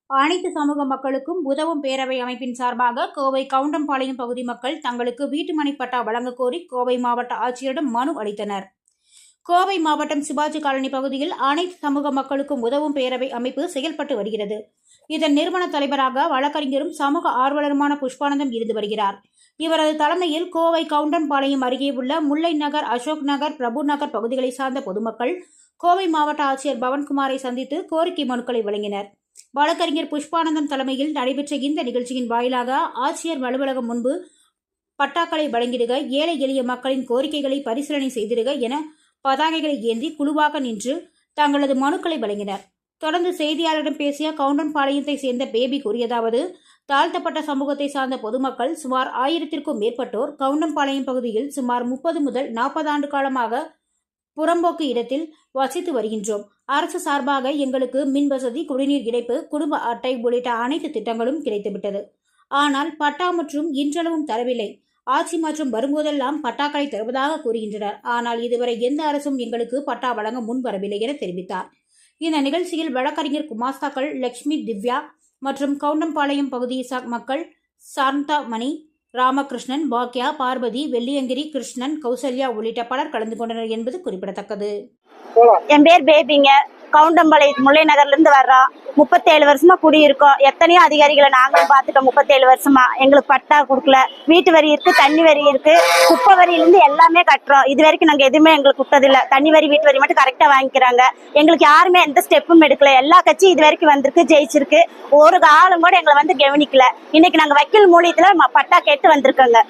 அனைத்து சமூக மக்களுக்கும் உதவும் பேரவை அமைப்பின் சார்பாக கோவை கவுண்டம்பாளையம் பகுதி மக்கள் தங்களுக்கு வீட்டுமனை பட்டா வழங்கக் கோரி கோவை மாவட்ட ஆட்சியரிடம் மனு அளித்தனர். கோவை மாவட்டம் சிவாஜி காலனி பகுதியில் அனைத்து சமூக மக்களுக்கும் உதவும் பேரவை அமைப்பு செயல்பட்டு வருகிறது. இதன் நிறுவன தலைவராக வழக்கறிஞரும் சமூக ஆர்வலருமான புஷ்பானந்தம் இருந்து வருகிறார். இவரது தலைமையில் கோவை கவுண்டம்பாளையம் அருகே உள்ள முல்லை நகர், அசோக் நகர், பிரபு நகர் பகுதிகளை சார்ந்த பொதுமக்கள் கோவை மாவட்ட ஆட்சியர் பவன்குமாரை சந்தித்து கோரிக்கை மனுக்களை வழங்கினர். வழக்கறிஞர் புஷ்பானந்தம் தலைமையில் நடைபெற்ற இந்த நிகழ்ச்சியின் வாயிலாக ஆட்சியர் அலுவலகம் முன்பு பட்டாக்களை வழங்கிடுக, ஏழை எளிய மக்களின் கோரிக்கைகளை பரிசீலனை செய்திடுக என பதாகைகளை ஏந்தி குழுவாக நின்று தங்களது மனுக்களை வழங்கினர். தொடர்ந்து செய்தியாளரிடம் பேசிய கவுண்டம்பாளையத்தை சேர்ந்த பேபி கூறியதாவது, தாழ்த்தப்பட்ட சமூகத்தை சார்ந்த பொதுமக்கள் சுமார் 1000க்கும் மேற்பட்டோர் கவுண்டம்பாளையம் பகுதியில் சுமார் 30 முதல் 40 ஆண்டு காலமாக புறம்போக்கு இடத்தில் வசித்து வருகின்றோம். அரசு சார்பாக எங்களுக்கு மின் வசதி, குடிநீர் இணைப்பு, குடும்ப அட்டை உள்ளிட்ட அனைத்து திட்டங்களும் கிடைத்துவிட்டது. ஆனால் பட்டா மற்றும் இன்றளவும் தரவில்லை. ஆட்சி மாற்றம் வரும்போதெல்லாம் பட்டாக்களை தருவதாக கூறுகின்றனர். ஆனால் இதுவரை எந்த அரசும் எங்களுக்கு பட்டா வழங்க முன் வரவில்லை என தெரிவித்தார். இந்த நிகழ்ச்சியில் வழக்கறிஞர் குமாஸ்தாக்கள் லட்சுமி, திவ்யா மற்றும் கவுண்டம்பாளையம் பகுதி மக்கள் சாந்தா மணி, ராமகிருஷ்ணன், பாக்யா, பார்வதி, வெள்ளியங்கிரி, கிருஷ்ணன், கௌசல்யா உள்ளிட்ட பலர் கலந்து கொண்டனர் என்பது குறிப்பிடத்தக்கது. என் பேர் பேபிங்க. கவுண்டம்பாளையம் முல்லை நகர்ல இருந்து வர்றோம். 37 வருஷமா குடியிருக்கோம். எத்தனையோ அதிகாரிகளை நாங்களும் பார்த்துட்டோம். 37 வருஷமா எங்களுக்கு பட்டா கொடுக்கல. வீட்டு வரி இருக்கு, தண்ணி வரி இருக்கு, குப்பை வரியிலிருந்து எல்லாமே கட்டுறோம். இது வரைக்கும் நாங்க எதுவுமே எங்களுக்கு விட்டதில்லை. தண்ணி வரி, வீட்டு வரி மட்டும் கரெக்டா வாங்கிக்கிறாங்க. எங்களுக்கு யாருமே எந்த ஸ்டெப்பும் எடுக்கல. எல்லா கட்சியும் இது வரைக்கும் வந்திருக்கு, ஜெயிச்சிருக்கு. ஒரு ஆளும் கூட எங்களை வந்து கவனிக்கல. இன்னைக்கு நாங்க வக்கீல் மூலியத்துல பட்டா கேட்டு வந்திருக்கோங்க.